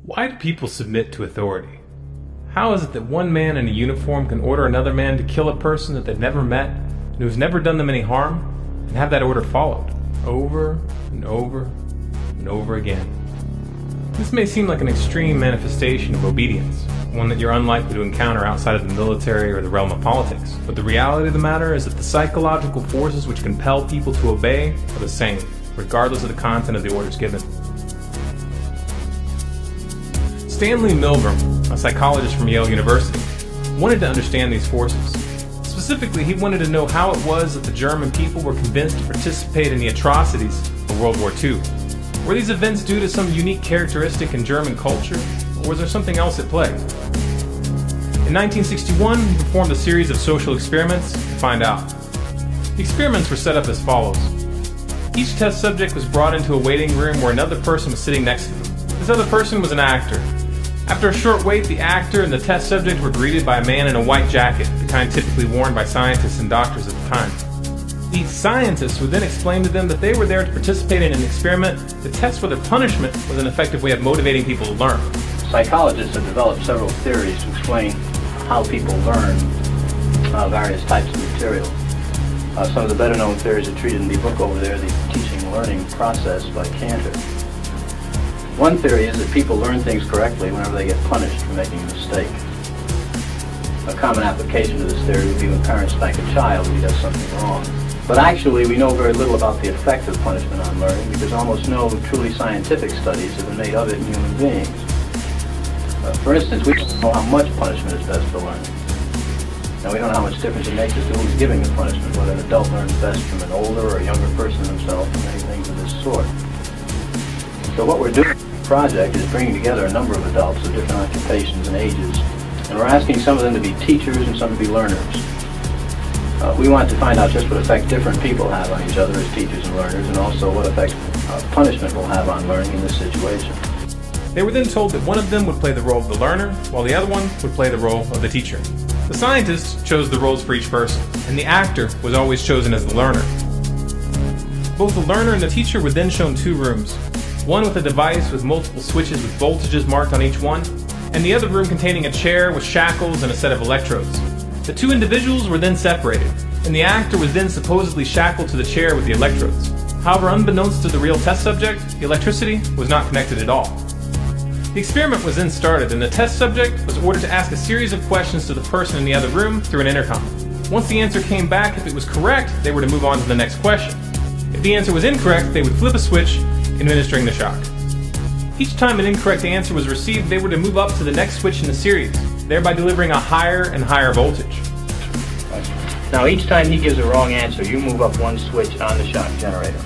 Why do people submit to authority? How is it that one man in a uniform can order another man to kill a person that they've never met and who's never done them any harm, and have that order followed over and over and over again? This may seem like an extreme manifestation of obedience, one that you're unlikely to encounter outside of the military or the realm of politics, but the reality of the matter is that the psychological forces which compel people to obey are the same, regardless of the content of the orders given. Stanley Milgram, a psychologist from Yale University, wanted to understand these forces. Specifically, he wanted to know how it was that the German people were convinced to participate in the atrocities of World War II. Were these events due to some unique characteristic in German culture, or was there something else at play? In 1961, he performed a series of social experiments to find out. The experiments were set up as follows. Each test subject was brought into a waiting room where another person was sitting next to them. This other person was an actor. After a short wait, the actor and the test subject were greeted by a man in a white jacket, the kind typically worn by scientists and doctors at the time. These scientists would then explain to them that they were there to participate in an experiment to test whether punishment was an effective way of motivating people to learn. Psychologists have developed several theories to explain how people learn various types of material. Some of the better known theories are treated in the book over there, The Teaching and Learning Process by Cantor. One theory is that people learn things correctly whenever they get punished for making a mistake. A common application of this theory would be when parents spank a child who does something wrong. But actually, we know very little about the effect of punishment on learning because almost no truly scientific studies have been made of it in human beings. For instance, we don't know how much punishment is best for learning. And we don't know how much difference it makes as to who's giving the punishment, whether an adult learns best from an older or a younger person himself, and many things of this sort. So what we're doing in the project is bringing together a number of adults of different occupations and ages, and we're asking some of them to be teachers and some to be learners. We want to find out just what effect different people have on each other as teachers and learners, and also what effect punishment will have on learning in this situation. They were then told that one of them would play the role of the learner, while the other one would play the role of the teacher. The scientists chose the roles for each person, and the actor was always chosen as the learner. Both the learner and the teacher were then shown two rooms, one with a device with multiple switches with voltages marked on each one, and the other room containing a chair with shackles and a set of electrodes. The two individuals were then separated, and the actor was then supposedly shackled to the chair with the electrodes. However, unbeknownst to the real test subject, the electricity was not connected at all. The experiment was then started, and the test subject was ordered to ask a series of questions to the person in the other room through an intercom. Once the answer came back, if it was correct, they were to move on to the next question. If the answer was incorrect, they would flip a switch, administering the shock. Each time an incorrect answer was received, they were to move up to the next switch in the series, thereby delivering a higher and higher voltage. Now each time he gives a wrong answer, you move up one switch on the shock generator.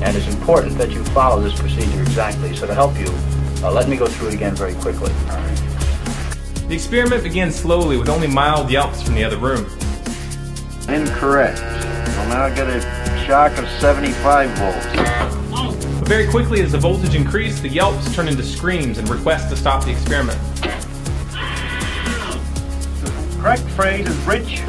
And it's important that you follow this procedure exactly, so to help you, let me go through it again very quickly. The experiment began slowly with only mild yelps from the other room. Incorrect. We'll now get a shock of 75 volts. But very quickly, as the voltage increased, the yelps turned into screams and requests to stop the experiment. The correct phrase is rich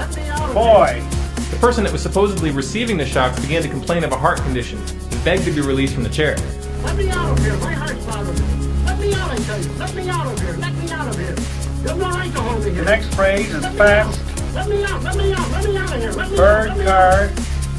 boy. The person that was supposedly receiving the shocks began to complain of a heart condition and begged to be released from the chair. Let me out of here, my heart's bothering me. Let me out, I tell you. Let me out of here, let me out of here. You have no right to hold me here. The next phrase is fast. Let me out, let me out, let me out of here. Let me Bird, out, let me car,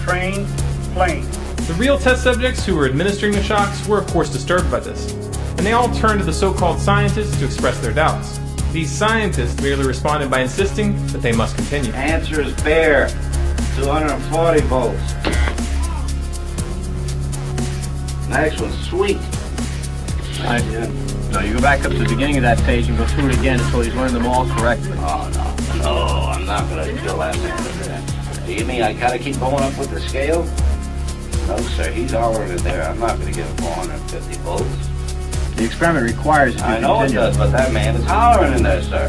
train, plane. The real test subjects who were administering the shocks were of course disturbed by this, and they all turned to the so-called scientists to express their doubts. These scientists merely responded by insisting that they must continue. Answer is bear. 240 volts. Next one's sweet. No, you go back up to the beginning of that page and go through it again until he's learned them all correctly. Oh, no, I'm not going to do that answer. Do you mean I got to keep going up with the scale? No, sir, he's hollering in there. I'm not going to give him 450 volts. The experiment requires you to I know continue. it does, but that man is hollering in there, sir.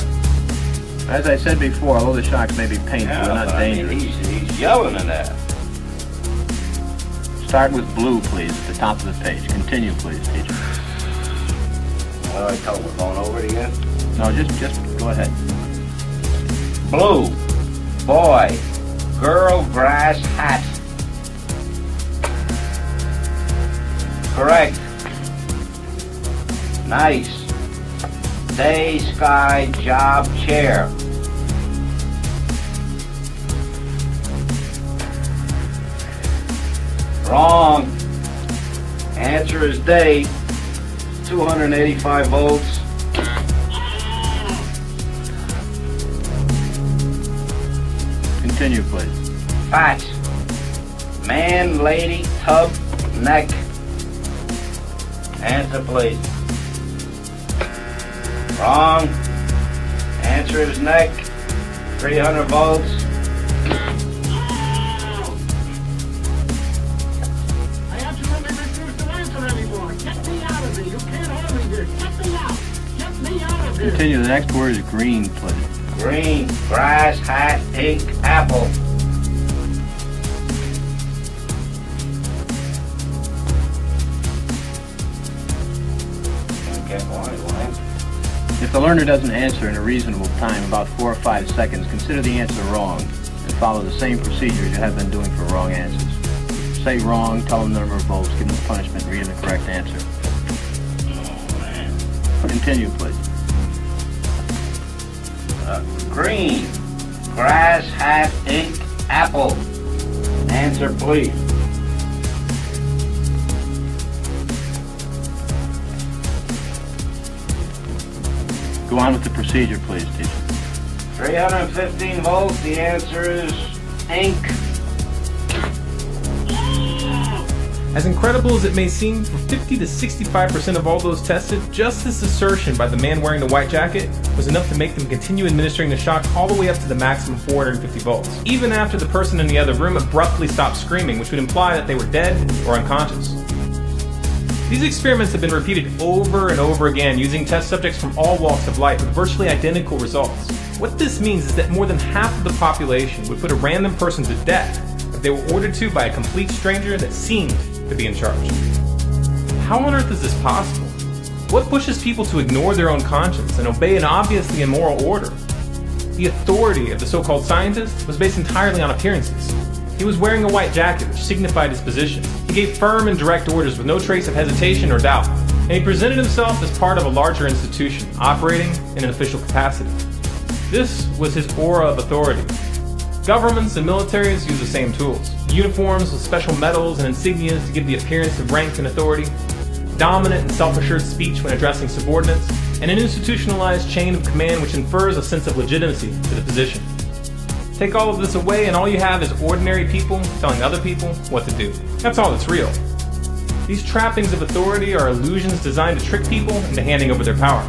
As I said before, although the shocks may be painful, Yeah, they're not but I mean, dangerous. he's yelling in there. Start with blue, please, at the top of the page. Continue, please, teacher. What do I tell him? We're going over it again? No, just go ahead. Blue, boy, girl, grass, hat. Correct. Nice. Day, sky, job, chair. Wrong. Answer is day. 285 volts. Continue, please. Fat. Man, lady, tub, neck. Answer, please. Wrong. Answer is neck. 300 volts. I absolutely refuse to answer anymore. Get me out of here. You can't hold me here. Get me out. Get me out of here. Continue. The next word is green, please. Green. Grass, hat, ink, apple. Okay, one. If the learner doesn't answer in a reasonable time, about 4 or 5 seconds, consider the answer wrong and follow the same procedures you have been doing for wrong answers. Say wrong, tell them the number of volts, give them the punishment, read them the correct answer. Oh, man. Continue, please. Green. Grass, hat, ink, apple. Answer, please. Go on with the procedure, please, teacher. 315 volts. The answer is ink. As incredible as it may seem, for 50 to 65% of all those tested, just this assertion by the man wearing the white jacket was enough to make them continue administering the shock all the way up to the maximum 450 volts, even after the person in the other room abruptly stopped screaming, which would imply that they were dead or unconscious. These experiments have been repeated over and over again using test subjects from all walks of life with virtually identical results. What this means is that more than half of the population would put a random person to death if they were ordered to by a complete stranger that seemed to be in charge. How on earth is this possible? What pushes people to ignore their own conscience and obey an obviously immoral order? The authority of the so-called scientist was based entirely on appearances. He was wearing a white jacket, which signified his position. He gave firm and direct orders with no trace of hesitation or doubt, and he presented himself as part of a larger institution, operating in an official capacity. This was his aura of authority. Governments and militaries use the same tools. Uniforms with special medals and insignias to give the appearance of rank and authority, dominant and self-assured speech when addressing subordinates, and an institutionalized chain of command which infers a sense of legitimacy to the position. Take all of this away and all you have is ordinary people telling other people what to do. That's all that's real. These trappings of authority are illusions designed to trick people into handing over their power.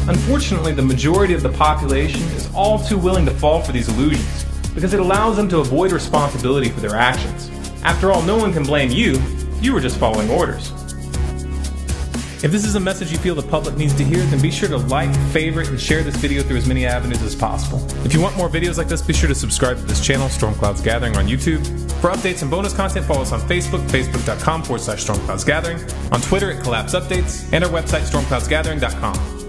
Unfortunately, the majority of the population is all too willing to fall for these illusions because it allows them to avoid responsibility for their actions. After all, no one can blame you. You were just following orders. If this is a message you feel the public needs to hear, then be sure to like, favorite, and share this video through as many avenues as possible. If you want more videos like this, be sure to subscribe to this channel, Stormcloudsgathering, on YouTube. For updates and bonus content, follow us on Facebook, facebook.com/Stormcloudsgathering, on Twitter at Collapse Updates, and our website, stormcloudsgathering.com.